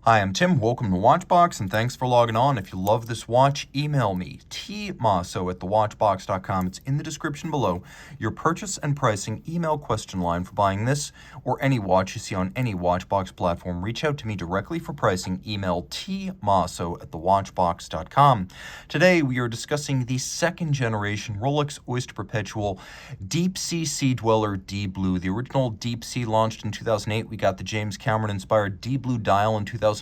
Hi, I'm Tim. Welcome to Watchbox, and thanks for logging on. If you love this watch, email me, tmasso@thewatchbox.com. It's in the description below. Your purchase and pricing email question line for buying this or any watch you see on any Watchbox platform. Reach out to me directly for pricing. Email tmasso@thewatchbox.com. Today, we are discussing the second generation Rolex Oyster Perpetual Deepsea Sea-Dweller D-Blue. The original Deep Sea launched in 2008. We got the James Cameron-inspired D-Blue dial in 2014.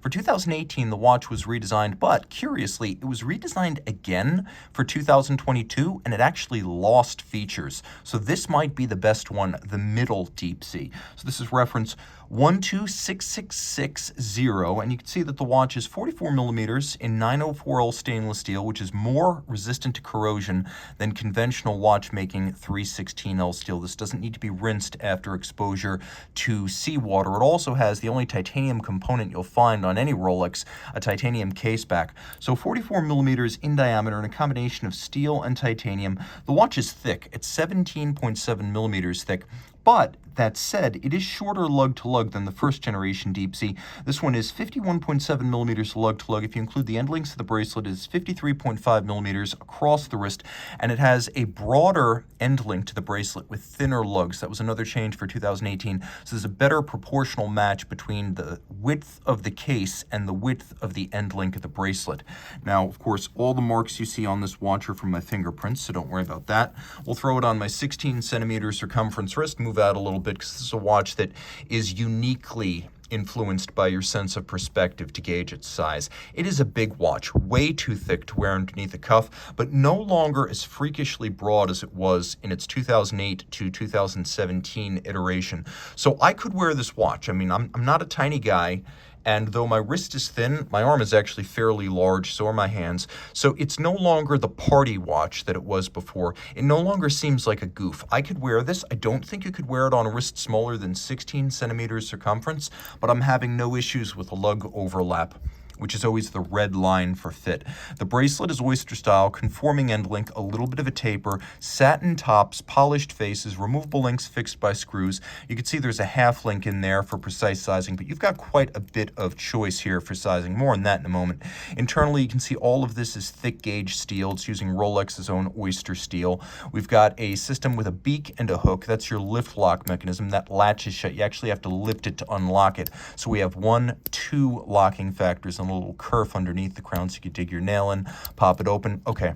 For 2018, the watch was redesigned, but curiously, it was redesigned again for 2022, and it actually lost features. So this might be the best one, the middle Deep Sea. So this is reference 126660, and you can see that the watch is 44 millimeters in 904L stainless steel, which is more resistant to corrosion than conventional watchmaking 316L steel. This doesn't need to be rinsed after exposure to seawater. It also has the only titanium component you'll find on any Rolex, a titanium case back. So 44 millimeters in diameter and a combination of steel and titanium. The watch is thick. It's 17.7 millimeters thick. But that said, it is shorter lug-to-lug than the first generation Deep Sea. This one is 51.7 millimeters lug-to-lug. If you include the end links of the bracelet, it is 53.5 millimeters across the wrist, and it has a broader end link to the bracelet with thinner lugs. That was another change for 2018. So there's a better proportional match between the width of the case and the width of the end link of the bracelet. Now, of course, all the marks you see on this watch are from my fingerprints, so don't worry about that. We'll throw it on my 16 centimeter circumference wrist, move out a little bit because this is a watch that is uniquely influenced by your sense of perspective to gauge its size. It is a big watch, way too thick to wear underneath the cuff, but no longer as freakishly broad as it was in its 2008 to 2017 iteration. So I could wear this watch. I mean, I'm not a tiny guy, and though my wrist is thin, my arm is actually fairly large, so are my hands. So it's no longer the party watch that it was before. It no longer seems like a goof. I could wear this. I don't think you could wear it on a wrist smaller than 16 centimeters circumference, but I'm having no issues with the lug overlap, which is always the red line for fit. The bracelet is Oyster style, conforming end link, a little bit of a taper, satin tops, polished faces, removable links fixed by screws. You can see there's a half link in there for precise sizing, but you've got quite a bit of choice here for sizing. More on that in a moment. Internally, you can see all of this is thick gauge steel. It's using Rolex's own Oyster steel. We've got a system with a beak and a hook. That's your lift lock mechanism. That latches shut. You actually have to lift it to unlock it. So we have 1, 2 locking factors and a little kerf underneath the crown so you can dig your nail in, pop it open. Okay.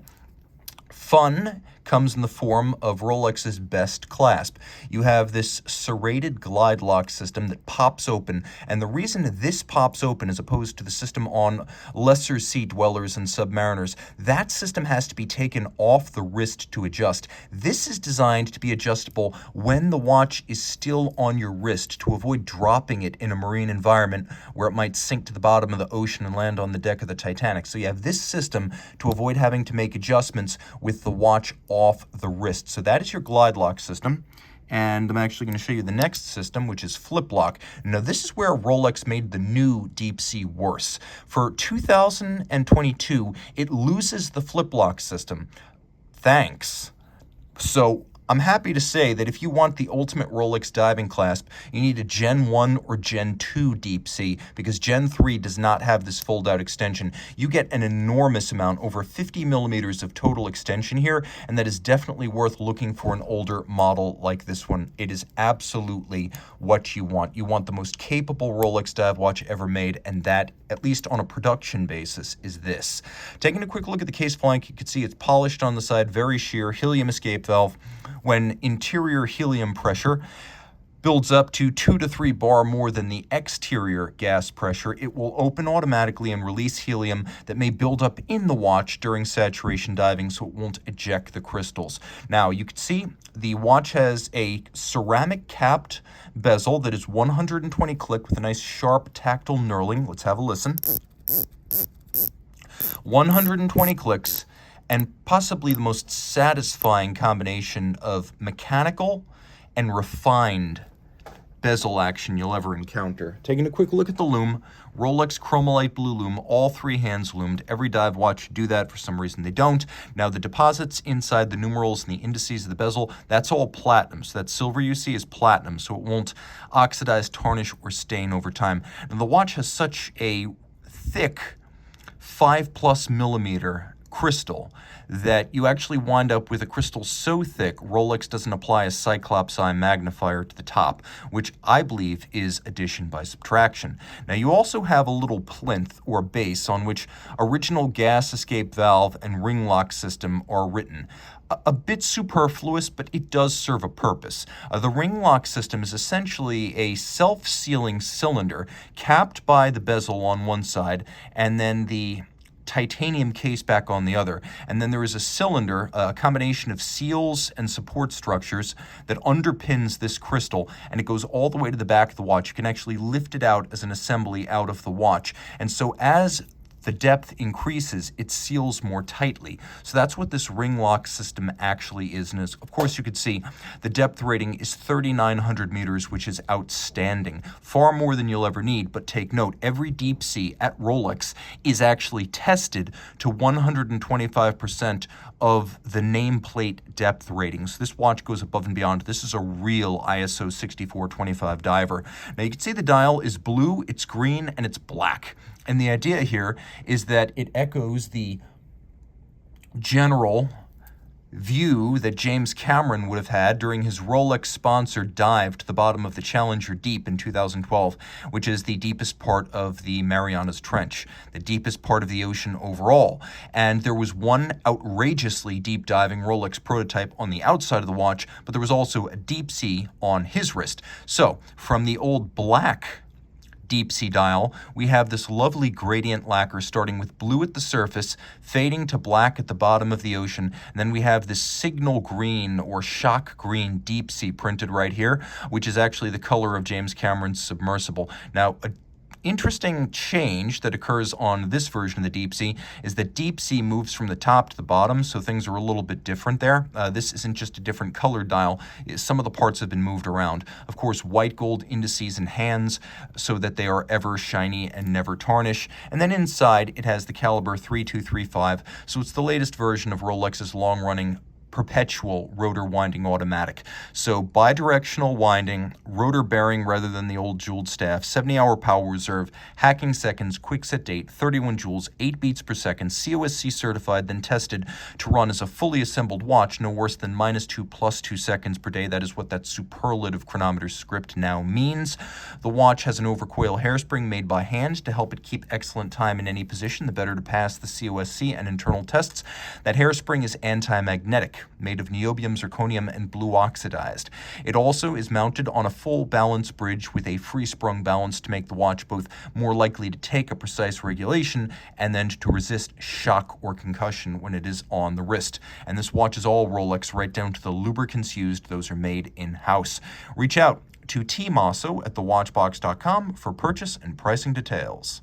Fun comes in the form of Rolex's best clasp. You have this serrated glide lock system that pops open, and the reason this pops open as opposed to the system on lesser sea dwellers and submariners, that system has to be taken off the wrist to adjust. This is designed to be adjustable when the watch is still on your wrist to avoid dropping it in a marine environment where it might sink to the bottom of the ocean and land on the deck of the Titanic. So you have this system to avoid having to make adjustments with the watch off the wrist. So that is your glide lock system. And I'm actually going to show you the next system, which is flip lock. Now, this is where Rolex made the new Deep Sea worse. For 2022, it loses the flip lock system. Thanks. So I'm happy to say that if you want the ultimate Rolex diving clasp, you need a Gen 1 or Gen 2 Deep Sea, because Gen 3 does not have this fold-out extension. You get an enormous amount, over 50 millimeters of total extension here, and that is definitely worth looking for an older model like this one. It is absolutely what you want. You want the most capable Rolex dive watch ever made, and that, at least on a production basis, is this. Taking a quick look at the case flank, you can see it's polished on the side, very sheer, helium escape valve. When interior helium pressure builds up to 2 to 3 bar more than the exterior gas pressure, it will open automatically and release helium that may build up in the watch during saturation diving, so it won't eject the crystals. Now, you can see the watch has a ceramic capped bezel that is 120 click with a nice sharp tactile knurling. Let's have a listen. 120 clicks, and possibly the most satisfying combination of mechanical and refined bezel action you'll ever encounter. Taking a quick look at the lume, Rolex Chromalight blue lume, all three hands loomed. Every dive watch do that. For some reason they don't. Now the deposits inside the numerals and the indices of the bezel, that's all platinum. So that silver you see is platinum, so it won't oxidize, tarnish, or stain over time. And the watch has such a thick 5+ millimeter crystal that you actually wind up with a crystal so thick Rolex doesn't apply a Cyclops eye magnifier to the top, which I believe is addition by subtraction. Now you also have a little plinth or base on which original gas escape valve and ring lock system are written. A bit superfluous, but it does serve a purpose. The ring lock system is essentially a self-sealing cylinder capped by the bezel on one side and then the titanium case back on the other. And then there is a cylinder, a combination of seals and support structures that underpins this crystal, and it goes all the way to the back of the watch. You can actually lift it out as an assembly out of the watch. And so as the depth increases, it seals more tightly. So that's what this ring lock system actually is. And as, of course, you could see the depth rating is 3,900 meters, which is outstanding. Far more than you'll ever need, but take note, every deep sea at Rolex is actually tested to 125% of the nameplate depth rating. So this watch goes above and beyond. This is a real ISO 6425 diver. Now you can see the dial is blue, it's green, and it's black. And the idea here is that it echoes the general view that James Cameron would have had during his Rolex-sponsored dive to the bottom of the Challenger Deep in 2012, which is the deepest part of the Marianas Trench, the deepest part of the ocean overall. And there was one outrageously deep diving Rolex prototype on the outside of the watch, but there was also a deep sea on his wrist. So from the old black deep sea dial, we have this lovely gradient lacquer starting with blue at the surface, fading to black at the bottom of the ocean, and then we have this signal green or shock green deep sea printed right here, which is actually the color of James Cameron's submersible. Now, a interesting change that occurs on this version of the deep sea is that deep sea moves from the top to the bottom, so things are a little bit different there. This isn't just a different colored dial. Some of the parts have been moved around. Of course, white gold indices and hands so that they are ever shiny and never tarnish. And then inside, it has the Caliber 3235, so it's the latest version of Rolex's long-running perpetual rotor winding automatic. So bidirectional winding, rotor bearing rather than the old jeweled staff, 70-hour power reserve, hacking seconds, quick set date, 31 joules, 8 beats per second, COSC certified, then tested to run as a fully assembled watch, no worse than -2 + 2 seconds per day. That is what that superlative chronometer script now means. The watch has an overcoil hairspring made by hand to help it keep excellent time in any position, the better to pass the COSC and internal tests. That hairspring is anti-magnetic, made of niobium, zirconium, and blue oxidized. It also is mounted on a full balance bridge with a free-sprung balance to make the watch both more likely to take a precise regulation and then to resist shock or concussion when it is on the wrist. And this watch is all Rolex, right down to the lubricants used. Those are made in-house. Reach out to T. Masso at thewatchbox.com for purchase and pricing details.